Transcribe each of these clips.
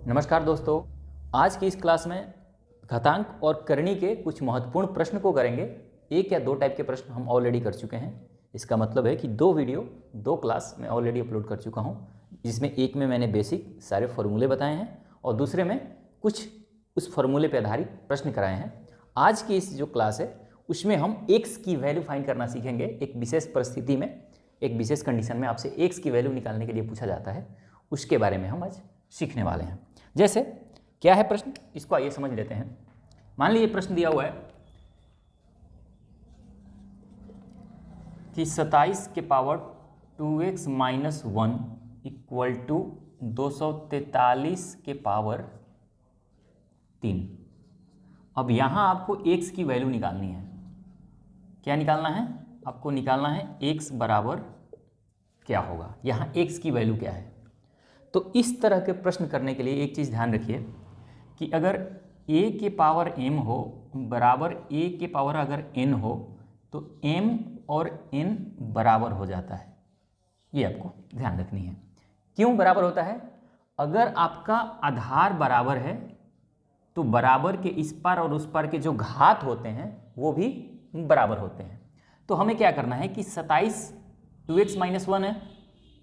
नमस्कार दोस्तों, आज की इस क्लास में घातांक और करनी के कुछ महत्वपूर्ण प्रश्न को करेंगे। एक या दो टाइप के प्रश्न हम ऑलरेडी कर चुके हैं। इसका मतलब है कि दो वीडियो दो क्लास में ऑलरेडी अपलोड कर चुका हूं, जिसमें एक में मैंने बेसिक सारे फॉर्मूले बताए हैं और दूसरे में कुछ उस फॉर्मूले पर आधारित प्रश्न कराए हैं। आज की इस जो क्लास है उसमें हम एक्स की वैल्यू फाइंड करना सीखेंगे। एक विशेष परिस्थिति में, एक विशेष कंडीशन में आपसे एक्स की वैल्यू निकालने के लिए पूछा जाता है, उसके बारे में हम आज सीखने वाले हैं। जैसे क्या है प्रश्न, इसको आइए समझ लेते हैं। मान लीजिए प्रश्न दिया हुआ है कि 27 के power 2x minus 1 equal to 243 के पावर 3। अब यहाँ आपको x की वैल्यू निकालनी है। क्या निकालना है? आपको निकालना है x बराबर क्या होगा, यहाँ x की वैल्यू क्या है। तो इस तरह के प्रश्न करने के लिए एक चीज़ ध्यान रखिए कि अगर a के पावर m हो बराबर a के पावर अगर n हो तो m और n बराबर हो जाता है। ये आपको ध्यान रखनी है। क्यों बराबर होता है? अगर आपका आधार बराबर है तो बराबर के इस पार और उस पार के जो घात होते हैं वो भी बराबर होते हैं। तो हमें क्या करना है कि 27 2x माइनस 1 है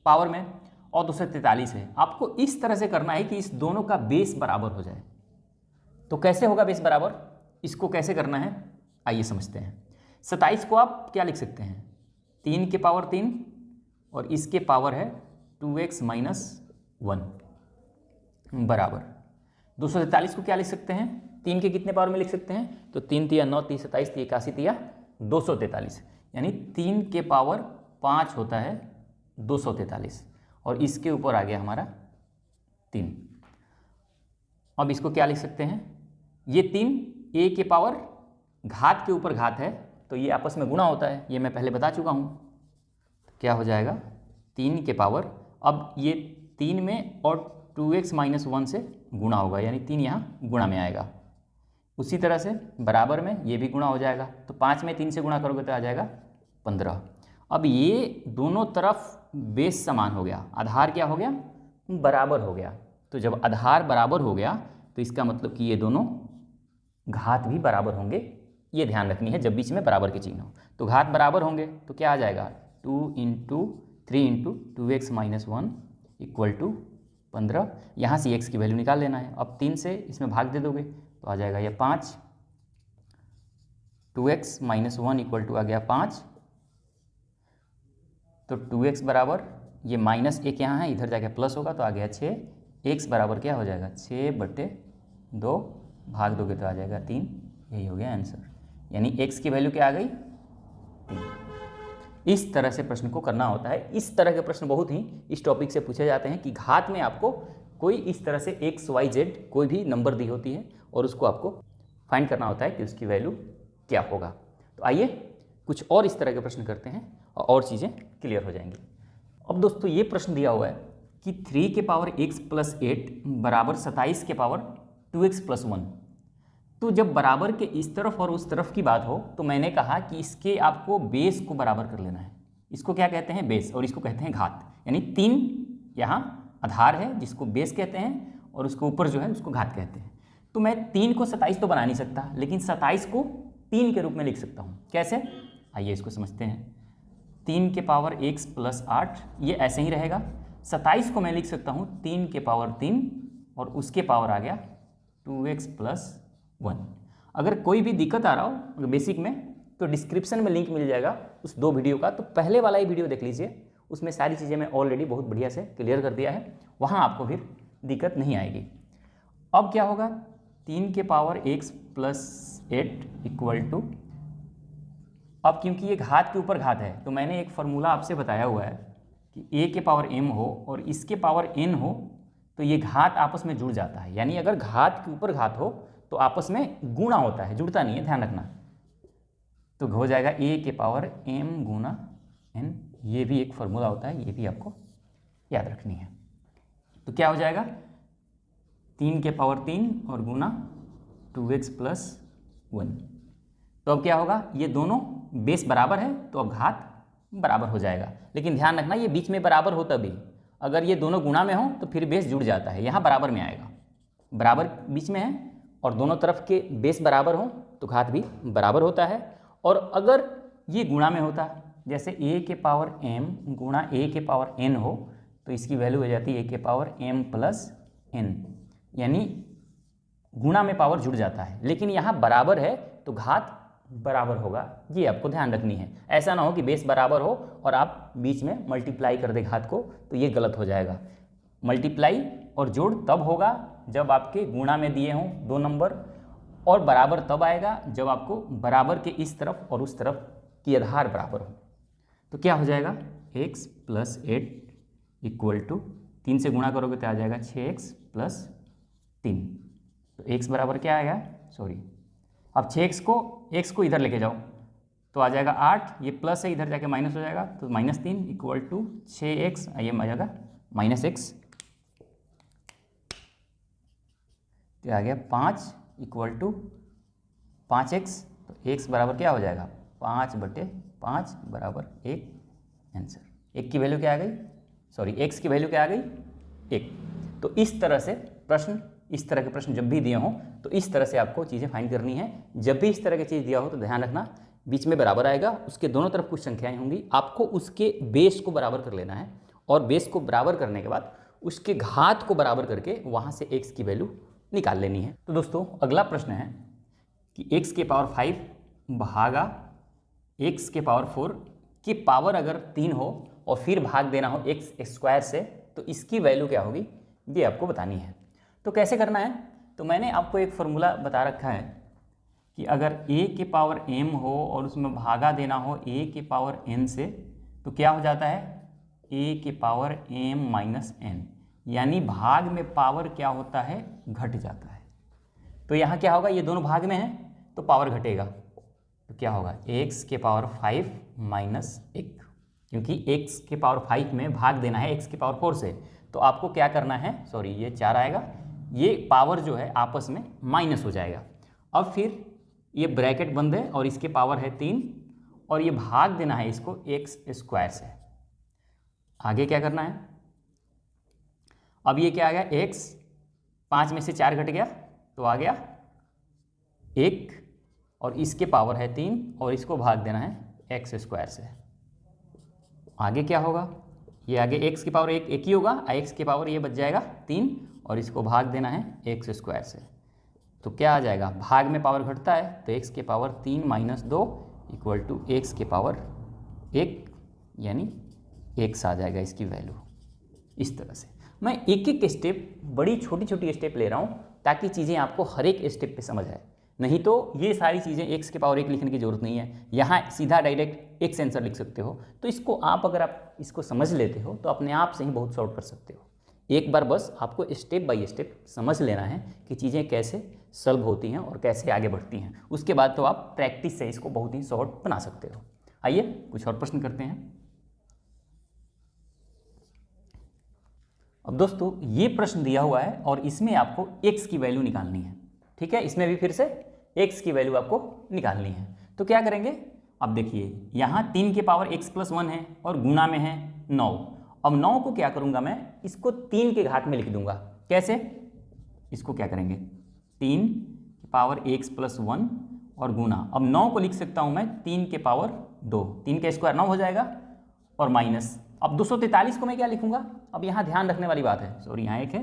पावर में और 243 है। आपको इस तरह से करना है कि इस दोनों का बेस बराबर हो जाए। तो कैसे होगा बेस बराबर, इसको कैसे करना है आइए समझते हैं। 27 को आप क्या लिख सकते हैं, 3 के पावर 3 और इसके पावर है 2x माइनस 1 बराबर 243 को क्या लिख सकते हैं, 3 के कितने पावर में लिख सकते हैं, तो 3 तिया 9 3 27 3 81 तिया 243, यानी 3 के पावर 5 होता है 243 और इसके ऊपर आ गया हमारा 3। अब इसको क्या लिख सकते हैं, ये 3 a के पावर घात के ऊपर घात है तो ये आपस में गुणा होता है, ये मैं पहले बता चुका हूँ। तो क्या हो जाएगा 3 के पावर, अब ये 3 में और 2x माइनस 1 से गुणा होगा, यानी 3 यहाँ गुणा में आएगा। उसी तरह से बराबर में ये भी गुणा हो जाएगा, तो 5 में 3 से गुणा करोगे तो आ जाएगा 15। अब ये दोनों तरफ बेस समान हो गया, आधार क्या हो गया, बराबर हो गया। तो जब आधार बराबर हो गया तो इसका मतलब कि ये दोनों घात भी बराबर होंगे। ये ध्यान रखनी है जब बीच में बराबर के चिन्ह हो। तो घात बराबर होंगे तो क्या आ जाएगा 2 into 3 into 2x minus 1 equal to 15। यहाँ से x की वैल्यू निकाल लेना है। अब 3 से इसमें भाग दे दोगे तो आ जाएगा ये 5, 2x माइनस 1 इक्वल टू आ गया 5। तो 2x बराबर ये माइनस 1 यहाँ है, इधर जाके प्लस होगा तो आ गया 6। x बराबर क्या हो जाएगा 6/2, भाग दोगे तो आ जाएगा 3। यही हो गया आंसर, यानी x की वैल्यू क्या आ गई 3। इस तरह से प्रश्न को करना होता है। इस तरह के प्रश्न बहुत ही इस टॉपिक से पूछे जाते हैं कि घात में आपको कोई इस तरह से x y z कोई भी नंबर दी होती है और उसको आपको फाइंड करना होता है कि उसकी वैल्यू क्या होगा। तो आइए कुछ और इस तरह के प्रश्न करते हैं और चीज़ें क्लियर हो जाएंगी। अब दोस्तों ये प्रश्न दिया हुआ है कि 3 के पावर x प्लस 8 बराबर 27 के पावर 2x प्लस 1। तो जब बराबर के इस तरफ और उस तरफ की बात हो तो मैंने कहा कि इसके आपको बेस को बराबर कर लेना है। इसको क्या कहते हैं, बेस, और इसको कहते हैं घात। यानी 3 यहाँ आधार है जिसको बेस कहते हैं और उसके ऊपर जो है उसको घात कहते हैं। तो मैं 3 को 27 तो बना नहीं सकता, लेकिन 27 को 3 के रूप में लिख सकता हूँ। कैसे, आइए इसको समझते हैं। 3 के पावर x प्लस 8 ये ऐसे ही रहेगा। 27 को मैं लिख सकता हूँ 3 के पावर 3 और उसके पावर आ गया 2x प्लस 1। अगर कोई भी दिक्कत आ रहा हो बेसिक में तो डिस्क्रिप्शन में लिंक मिल जाएगा उस 2 वीडियो का, तो पहले वाला ही वीडियो देख लीजिए, उसमें सारी चीज़ें मैं ऑलरेडी बहुत बढ़िया से क्लियर कर दिया है, वहाँ आपको फिर दिक्कत नहीं आएगी। अब क्या होगा, 3 के power x plus 8 equal to, अब क्योंकि ये घात के ऊपर घात है तो मैंने एक फार्मूला आपसे बताया हुआ है कि a के पावर m हो और इसके पावर n हो तो ये घात आपस में जुड़ जाता है। यानी अगर घात के ऊपर घात हो तो आपस में गुणा होता है, जुड़ता नहीं है, ध्यान रखना। तो हो जाएगा a के पावर m गुना n, ये भी एक फार्मूला होता है, ये भी आपको याद रखनी है। तो क्या हो जाएगा 3 के पावर 3 और गुना 2x प्लस 1। तो अब क्या होगा, ये दोनों बेस बराबर है तो अब घात बराबर हो जाएगा। लेकिन ध्यान रखना ये बीच में बराबर हो तभी, अगर ये दोनों गुणा में हो तो फिर बेस जुड़ जाता है, यहाँ बराबर में आएगा। बराबर बीच में है और दोनों तरफ के बेस बराबर हों तो घात भी बराबर होता है। और अगर ये गुणा में होता, जैसे a के पावर m गुणा a के पावर n हो, तो इसकी वैल्यू हो जाती है a के पावर m प्लस n, यानी गुणा में पावर जुड़ जाता है। लेकिन यहाँ बराबर है तो घात बराबर होगा, ये आपको ध्यान रखनी है। ऐसा ना हो कि बेस बराबर हो और आप बीच में मल्टीप्लाई कर दे घात को, तो ये गलत हो जाएगा। मल्टीप्लाई और जोड़ तब होगा जब आपके गुणा में दिए हों दो नंबर, और बराबर तब आएगा जब आपको बराबर के इस तरफ और उस तरफ की आधार बराबर हो। तो क्या हो जाएगा, x प्लस 8 इक्वल टू 3 से गुणा करोगे तो आ जाएगा 6x प्लस 3। तो x बराबर क्या आएगा, सॉरी अब 6x को इधर लेके जाओ तो आ जाएगा 8, ये प्लस है इधर जाके माइनस हो जाएगा, तो -3 इक्वल टू 6x, ये आ जाएगा -x, तो आ गया 5 इक्वल टू 5x। तो x बराबर क्या हो जाएगा, 5/5 बराबर 1 आंसर। एक की वैल्यू क्या आ गई, सॉरी x की वैल्यू क्या आ गई, 1। तो इस तरह से प्रश्न, इस तरह के प्रश्न जब भी दिए हों तो इस तरह से आपको चीज़ें फाइंड करनी है। जब भी इस तरह की चीज़ दिया हो तो ध्यान रखना बीच में बराबर आएगा, उसके दोनों तरफ कुछ संख्याएं होंगी, आपको उसके बेस को बराबर कर लेना है और बेस को बराबर करने के बाद उसके घात को बराबर करके वहाँ से x की वैल्यू निकाल लेनी है। तो दोस्तों अगला प्रश्न है कि x के पावर 5 भागा x के पावर 4 की पावर अगर 3 हो और फिर भाग देना हो x स्क्वायर से, तो इसकी वैल्यू क्या होगी, ये आपको बतानी है। तो कैसे करना है, तो मैंने आपको एक फॉर्मूला बता रखा है कि अगर a के पावर m हो और उसमें भागा देना हो a के पावर n से, तो क्या हो जाता है, a के पावर m माइनस n, यानी भाग में पावर क्या होता है, घट जाता है। तो यहाँ क्या होगा, ये दोनों भाग में हैं तो पावर घटेगा, तो क्या होगा, x के पावर 5 माइनस 1, क्योंकि x के पावर 5 में भाग देना है x के पावर 4 से, तो आपको क्या करना है, सॉरी ये 4 आएगा, ये पावर जो है आपस में माइनस हो जाएगा। अब फिर ये ब्रैकेट बंद है और इसके पावर है 3 और ये भाग देना है इसको x स्क्वायर से। आगे क्या करना है, अब ये क्या आ गया, x 5 में से 4 घट गया तो आ गया 1 और इसके पावर है 3 और इसको भाग देना है x स्क्वायर से। आगे क्या होगा, ये आगे x की पावर 1 ही होगा, x की पावर ये बच जाएगा 3 और इसको भाग देना है x स्क्वायर से। तो क्या आ जाएगा, भाग में पावर घटता है तो x के power 3 minus 2 equal to x के पावर 1, यानी x आ जाएगा इसकी वैल्यू। इस तरह से मैं एक एक स्टेप, बड़ी छोटी छोटी स्टेप ले रहा हूँ ताकि चीज़ें आपको हर एक स्टेप पे समझ आए, नहीं तो ये सारी चीज़ें x के पावर 1 लिखने की जरूरत नहीं है, यहाँ सीधा डायरेक्ट x आंसर लिख सकते हो। तो इसको आप अगर आप इसको समझ लेते हो तो अपने आप से ही बहुत सॉल्व कर सकते हो। एक बार बस आपको स्टेप बाय स्टेप समझ लेना है कि चीज़ें कैसे सॉल्व होती हैं और कैसे आगे बढ़ती हैं, उसके बाद तो आप प्रैक्टिस से इसको बहुत ही शॉर्ट बना सकते हो। आइए कुछ और प्रश्न करते हैं। अब दोस्तों ये प्रश्न दिया हुआ है और इसमें आपको x की वैल्यू निकालनी है, ठीक है, इसमें भी फिर से x की वैल्यू आपको निकालनी है। तो क्या करेंगे, अब देखिए यहाँ 3 के पावर x प्लस 1 है और गुणा में है 9। अब 9 को क्या करूँगा मैं, इसको 3 के घात में लिख दूंगा। कैसे, इसको क्या करेंगे, 3 के पावर x प्लस 1 और गुणा, अब 9 को लिख सकता हूँ मैं 3 के पावर 2, 3 का स्क्वायर 9 हो जाएगा और माइनस, अब 243 को मैं क्या लिखूंगा, अब यहाँ ध्यान रखने वाली बात है, सॉरी यहाँ एक है,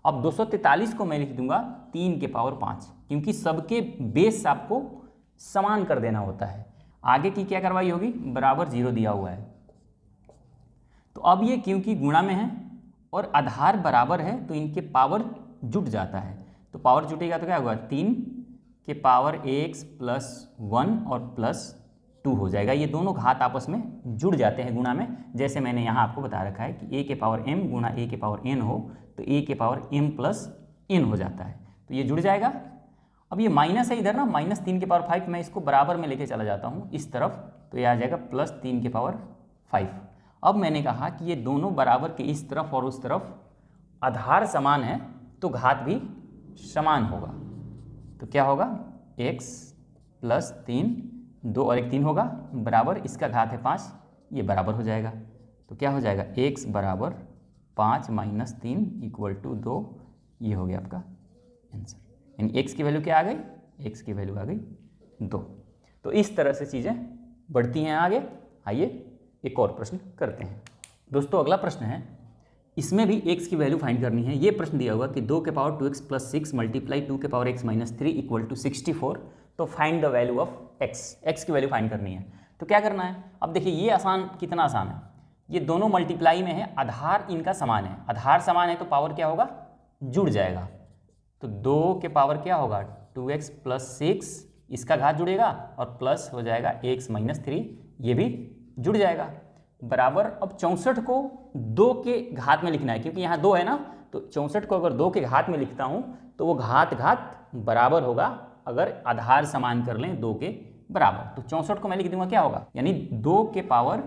अब 243 को मैं लिख दूंगा 3 के पावर 5, क्योंकि सबके बेस आपको समान कर देना होता है। आगे की क्या कार्रवाई होगी, बराबर 0 दिया हुआ है, तो अब ये क्योंकि गुणा में है और आधार बराबर है तो इनके पावर जुट जाता है, तो पावर जुटेगा तो क्या होगा, 3 के पावर x प्लस 1 और प्लस 2 हो जाएगा। ये दोनों घात आपस में जुड़ जाते हैं गुणा में, जैसे मैंने यहाँ आपको बता रखा है कि a के पावर m गुणा a के पावर n हो तो a के पावर m प्लस n हो जाता है, तो ये जुड़ जाएगा। अब ये माइनस है इधर ना, -3 के पावर 5, मैं इसको बराबर में लेके चला जाता हूँ इस तरफ, तो ये आ जाएगा +3 के पावर 5। अब मैंने कहा कि ये दोनों बराबर के इस तरफ और उस तरफ आधार समान है तो घात भी समान होगा, तो क्या होगा, x प्लस 3, 2 और 1 3 होगा, बराबर इसका घात है 5, ये बराबर हो जाएगा। तो क्या हो जाएगा, x बराबर 5 माइनस 3 इक्वल टू 2, ये हो गया आपका आंसर, यानी एक्स की वैल्यू क्या आ गई, एक्स की वैल्यू आ गई 2। तो इस तरह से चीज़ें बढ़ती हैं आगे। आइए एक और प्रश्न करते हैं दोस्तों। अगला प्रश्न है, इसमें भी x की वैल्यू फाइंड करनी है। ये प्रश्न दिया हुआ कि 2 के पावर 2x प्लस 6 मल्टीप्लाई 2 के power x minus 3 equal to 64। तो find the value of x की वैल्यू फाइंड करनी है। तो क्या करना है, अब देखिए ये आसान, कितना आसान है, ये दोनों मल्टीप्लाई में है, आधार इनका समान है, आधार समान है तो पावर क्या होगा, जुड़ जाएगा। तो 2 के पावर क्या होगा 2x प्लस 6, इसका घात जुड़ेगा और प्लस हो जाएगा x माइनस 3, ये भी जुड़ जाएगा, बराबर। अब 64 को 2 के घात में लिखना है, क्योंकि यहाँ 2 है ना, तो 64 को अगर 2 के घात में लिखता हूँ तो वो घात घात बराबर होगा, अगर आधार समान कर लें 2 के बराबर। तो 64 को मैं लिख दूंगा क्या होगा, यानी 2 के पावर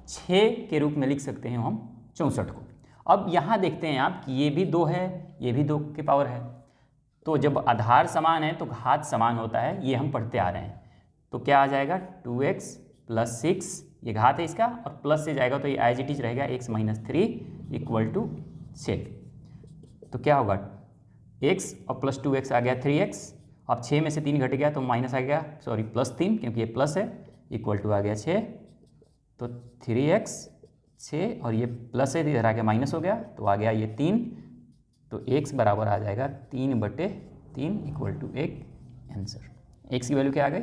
6 के रूप में लिख सकते हैं हम 64 को। अब यहाँ देखते हैं आप कि ये भी 2 है, ये भी 2 के पावर है, तो जब आधार समान है तो घात समान होता है, ये हम पढ़ते आ रहे हैं। तो क्या आ जाएगा 2x प्लस 6, ये घात है इसका, और प्लस से जाएगा तो ये एज इट इज रहेगा x माइनस 3 इक्वल टू 6। तो क्या होगा x और प्लस 2x आ गया 3x, अब 6 में से 3 घट गया तो माइनस आ गया, सॉरी प्लस 3, क्योंकि ये प्लस है, इक्वल टू आ गया 6। तो 3x 6 और ये प्लस है, इधर आ गया माइनस हो गया, तो आ गया ये 3। तो x बराबर आ जाएगा 3/3 इक्वल टू 1 आंसर। x की वैल्यू क्या आ गई,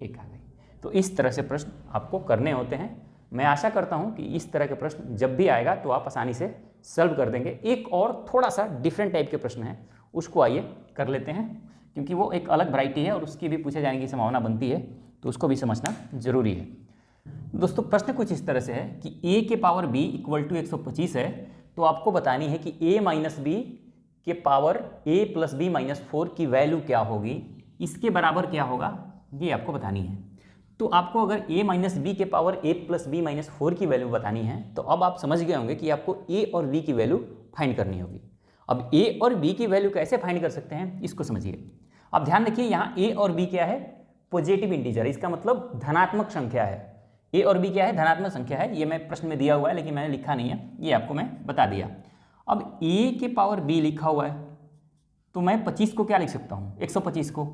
1 आ गई। तो इस तरह से प्रश्न आपको करने होते हैं। मैं आशा करता हूं कि इस तरह के प्रश्न जब भी आएगा तो आप आसानी से सॉल्व कर देंगे। एक और थोड़ा सा डिफरेंट टाइप के प्रश्न हैं, उसको आइए कर लेते हैं, क्योंकि वो एक अलग वैरायटी है और उसकी भी पूछे जाने की संभावना बनती है, तो उसको भी समझना जरूरी है। दोस्तों प्रश्न कुछ इस तरह से है कि a के पावर b इक्वल टू 125 है, तो आपको बतानी है कि a माइनस बी के power a plus B minus 4 की वैल्यू क्या होगी, इसके बराबर क्या होगा, ये आपको बतानी है। तो आपको अगर a माइनस बी के power a plus B minus 4 की वैल्यू बतानी है, तो अब आप समझ गए होंगे कि आपको a और b की वैल्यू फाइंड करनी होगी। अब a और b की वैल्यू कैसे फाइंड कर सकते हैं, इसको समझिए। अब ध्यान रखिए, यहाँ a और b क्या है, पॉजिटिव इंटीजर, इसका मतलब धनात्मक संख्या है। a और b क्या है, धनात्मक संख्या है। ये मैं प्रश्न में दिया हुआ है लेकिन मैंने लिखा नहीं है, ये आपको मैं बता दिया। अब a के पावर b लिखा हुआ है, तो मैं 25 को क्या लिख सकता हूँ, 125 को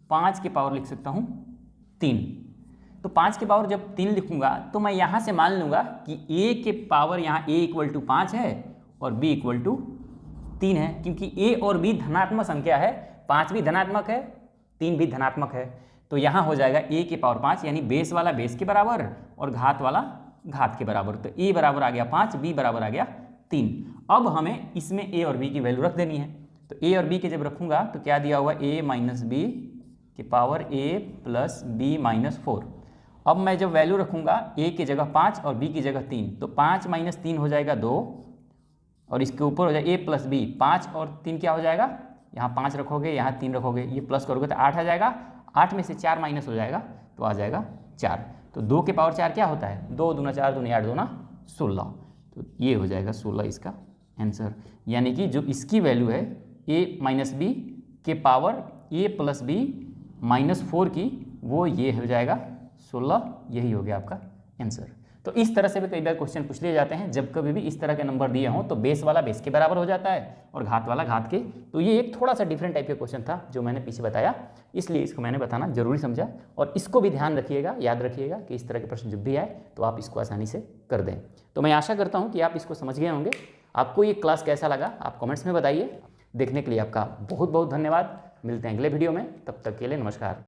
5 के पावर लिख सकता हूँ 3। तो 5 के पावर जब 3 लिखूंगा तो मैं यहाँ से मान लूँगा कि a के पावर यहाँ a इक्वल टू 5 है और b इक्वल टू 3 है, क्योंकि a और b धनात्मक संख्या है, 5 भी धनात्मक है, 3 भी धनात्मक है। तो यहाँ हो जाएगा a के पावर 5, यानी बेस वाला बेस के बराबर और घात वाला घात के बराबर। तो a बराबर आ गया 5, b बराबर आ गया 3। अब हमें इसमें a और b की वैल्यू रख देनी है। तो a और b के जब रखूंगा तो क्या दिया हुआ, a माइनस बी के power a plus B minus 4। अब मैं जब वैल्यू रखूंगा a की जगह 5 और b की जगह 3, तो 5 माइनस 3 हो जाएगा 2, और इसके ऊपर हो जाएगा a प्लस बी, 5 और 3 क्या हो जाएगा, यहाँ 5 रखोगे यहाँ 3 रखोगे, ये प्लस करोगे तो 8 आ जाएगा, 8 में से 4 माइनस हो जाएगा तो आ जाएगा 4। तो 2 के पावर 4 क्या होता है, 2 दूना 4 दूनी 8 दूना 16। तो ये हो जाएगा 16 इसका आंसर, यानी कि जो इसकी वैल्यू है a माइनस बी के power a plus B minus 4 की, वो ये हो जाएगा 16, यही हो गया आपका आंसर। तो इस तरह से भी कई बार क्वेश्चन पूछ लिए जाते हैं, जब कभी भी इस तरह के नंबर दिए हों तो बेस वाला बेस के बराबर हो जाता है और घात वाला घात के। तो ये एक थोड़ा सा डिफरेंट टाइप का क्वेश्चन था जो मैंने पीछे बताया, इसलिए इसको मैंने बताना जरूरी समझा। और इसको भी ध्यान रखिएगा, याद रखिएगा कि इस तरह के प्रश्न जब भी आए तो आप इसको आसानी से कर दें। तो मैं आशा करता हूँ कि आप इसको समझ गए होंगे। आपको ये क्लास कैसा लगा आप कमेंट्स में बताइए। देखने के लिए आपका बहुत बहुत धन्यवाद। मिलते हैं अगले वीडियो में, तब तक के लिए नमस्कार।